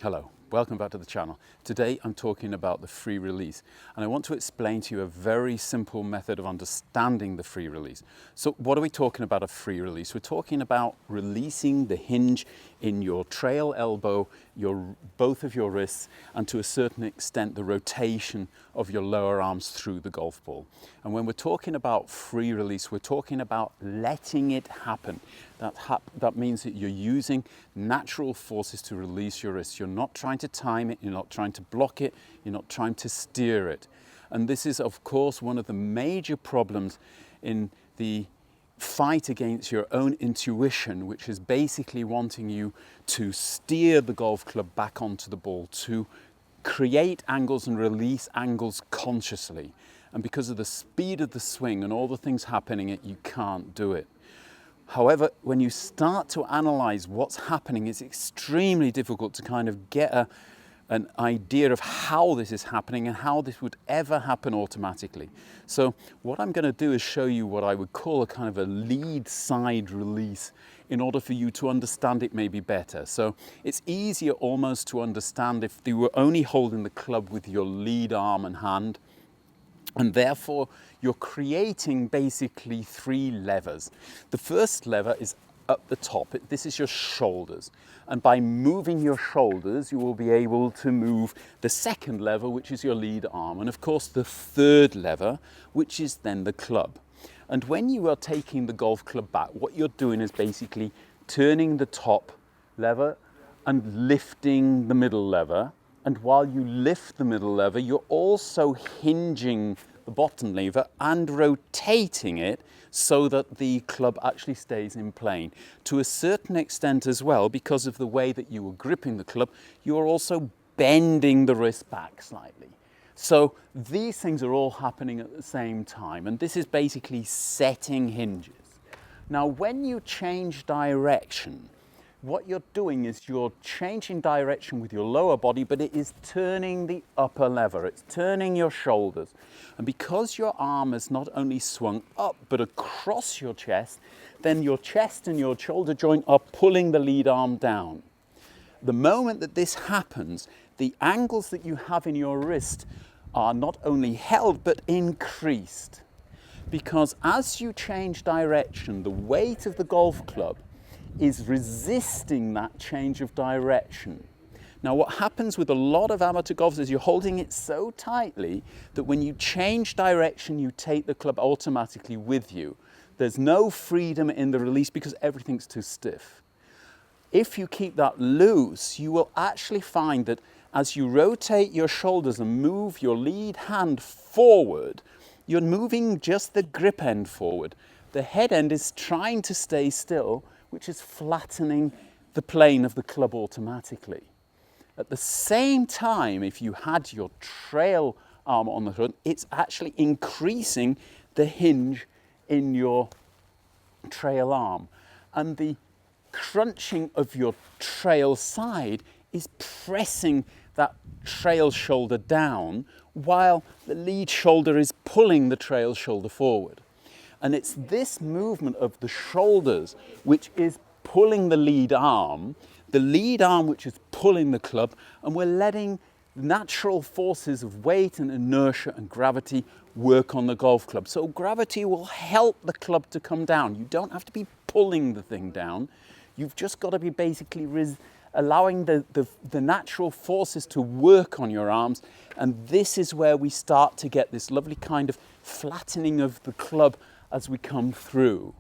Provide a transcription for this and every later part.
Hello, welcome back to the channel. Today I'm talking about the free release, and I want to explain to you a very simple method of understanding the free release. So what are we talking about a free release? We're talking about releasing the hinge in your trail elbow, both of your wrists, and to a certain extent the rotation of your lower arms through the golf ball. And when we're talking about free release, we're talking about letting it happen. That means that you're using natural forces to release your wrist. You're not trying to time it, you're not trying to block it, you're not trying to steer it. And this is, of course, one of the major problems in the fight against your own intuition, which is basically wanting you to steer the golf club back onto the ball, to create angles and release angles consciously. And because of the speed of the swing and all the things happening, you can't do it. However, when you start to analyze what's happening, it's extremely difficult to kind of get an idea of how this is happening and how this would ever happen automatically. So what I'm going to do is show you what I would call a kind of a lead side release in order for you to understand it maybe better. So it's easier almost to understand if you were only holding the club with your lead arm and hand. And therefore, you're creating basically three levers. The first lever is up the top. This is your shoulders. And by moving your shoulders, you will be able to move the second lever, which is your lead arm. And of course, the third lever, which is then the club. And when you are taking the golf club back, what you're doing is basically turning the top lever and lifting the middle lever. And while you lift the middle lever, you're also hinging the bottom lever and rotating it so that the club actually stays in plane. To a certain extent as well, because of the way that you were gripping the club, you're also bending the wrist back slightly. So these things are all happening at the same time, and this is basically setting hinges. Now, when you change direction, what you're doing is you're changing direction with your lower body, but it is turning the upper lever. It's turning your shoulders. And because your arm is not only swung up, but across your chest, then your chest and your shoulder joint are pulling the lead arm down. The moment that this happens, the angles that you have in your wrist are not only held, but increased. Because as you change direction, the weight of the golf club is resisting that change of direction. Now, what happens with a lot of amateur golfers is you're holding it so tightly that when you change direction, you take the club automatically with you. There's no freedom in the release because everything's too stiff. If you keep that loose, you will actually find that as you rotate your shoulders and move your lead hand forward, you're moving just the grip end forward. The head end is trying to stay still, which is flattening the plane of the club automatically. At the same time, if you had your trail arm on the front, it's actually increasing the hinge in your trail arm. And the crunching of your trail side is pressing that trail shoulder down, while the lead shoulder is pulling the trail shoulder forward. And it's this movement of the shoulders which is pulling the lead arm which is pulling the club, and we're letting natural forces of weight and inertia and gravity work on the golf club. So gravity will help the club to come down. You don't have to be pulling the thing down. You've just got to be basically allowing the natural forces to work on your arms. And this is where we start to get this lovely kind of flattening of the club as we come through.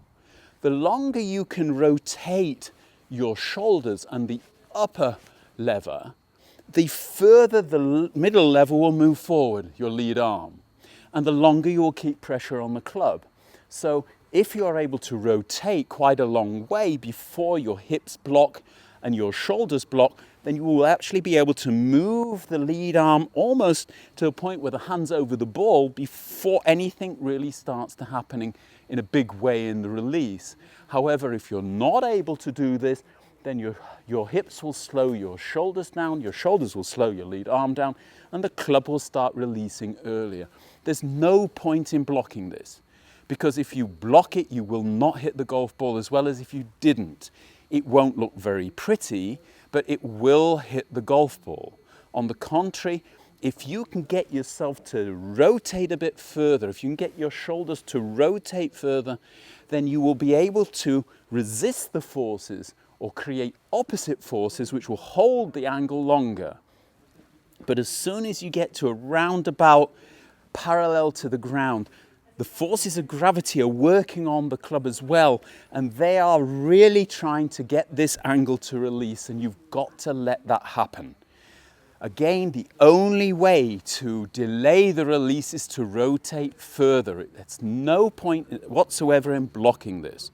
The longer you can rotate your shoulders and the upper lever, the further the middle lever will move forward, your lead arm, and the longer you will keep pressure on the club. So if you are able to rotate quite a long way before your hips block and your shoulders block, then you will actually be able to move the lead arm almost to a point where the hand's over the ball before anything really starts to happening in a big way in the release. However, if you're not able to do this, then your hips will slow your shoulders down, your shoulders will slow your lead arm down, and the club will start releasing earlier. There's no point in blocking this, because if you block it, you will not hit the golf ball as well as if you didn't. It won't look very pretty, but it will hit the golf ball. On the contrary, if you can get yourself to rotate a bit further, if you can get your shoulders to rotate further, then you will be able to resist the forces or create opposite forces which will hold the angle longer. But as soon as you get to a roundabout parallel to the ground, the forces of gravity are working on the club as well, and they are really trying to get this angle to release, and you've got to let that happen. Again, the only way to delay the release is to rotate further. There's no point whatsoever in blocking this.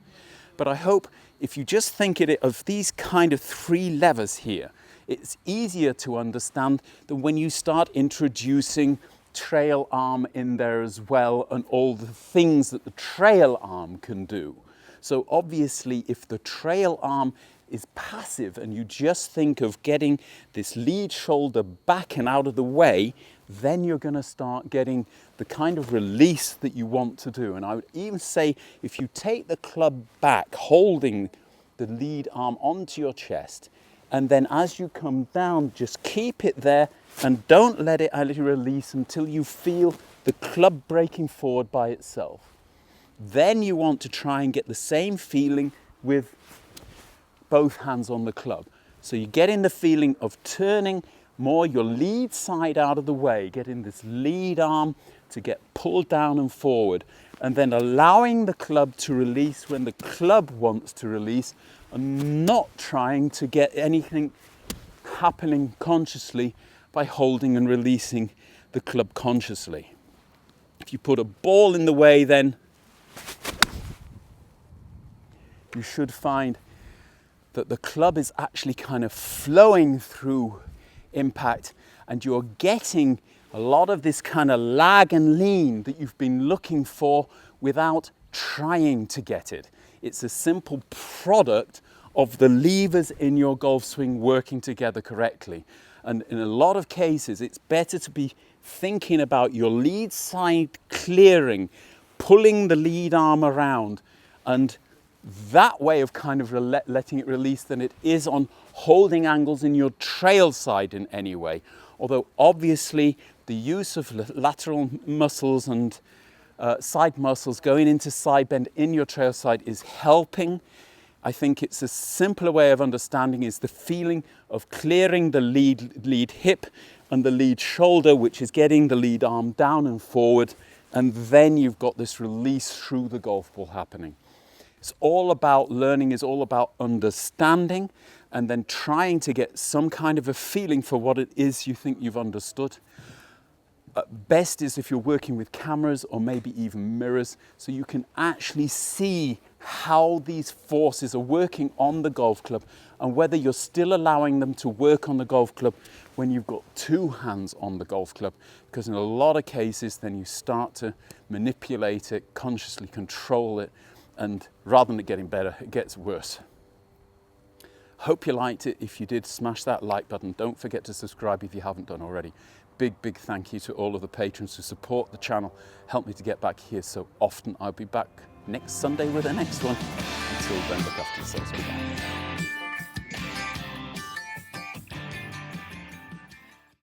But I hope if you just think of these kind of 3 levers here, it's easier to understand than when you start introducing trail arm in there as well and all the things that the trail arm can do. So obviously if the trail arm is passive and you just think of getting this lead shoulder back and out of the way, then you're going to start getting the kind of release that you want to do. And I would even say if you take the club back, holding the lead arm onto your chest, and then as you come down, just keep it there and don't let it release until you feel the club breaking forward by itself. Then you want to try and get the same feeling with both hands on the club. So you're getting the feeling of turning more your lead side out of the way, getting this lead arm to get pulled down and forward, and then allowing the club to release when the club wants to release, and not trying to get anything happening consciously by holding and releasing the club consciously. If you put a ball in the way, then you should find that the club is actually kind of flowing through impact, and you're getting a lot of this kind of lag and lean that you've been looking for without trying to get it. It's a simple product of the levers in your golf swing working together correctly. And in a lot of cases, it's better to be thinking about your lead side clearing, pulling the lead arm around, and that way of kind of letting it release than it is on holding angles in your trail side in any way. Although obviously the use of lateral muscles and side muscles going into side bend in your trail side is helping. I think it's a simpler way of understanding is the feeling of clearing the lead hip and the lead shoulder, which is getting the lead arm down and forward, and then you've got this release through the golf ball happening. It's all about learning, is all about understanding and then trying to get some kind of a feeling for what it is you think you've understood. Best is if you're working with cameras or maybe even mirrors, so you can actually see how these forces are working on the golf club and whether you're still allowing them to work on the golf club when you've got 2 hands on the golf club, because in a lot of cases then you start to manipulate it, consciously control it, and rather than it getting better, it gets worse. Hope you liked it. If you did, smash that like button. Don't forget to subscribe if you haven't done already. Big thank you to all of the patrons who support the channel, help me to get back here so often. I'll be back next Sunday with the next one. Until then, look after yourselves. Goodbye.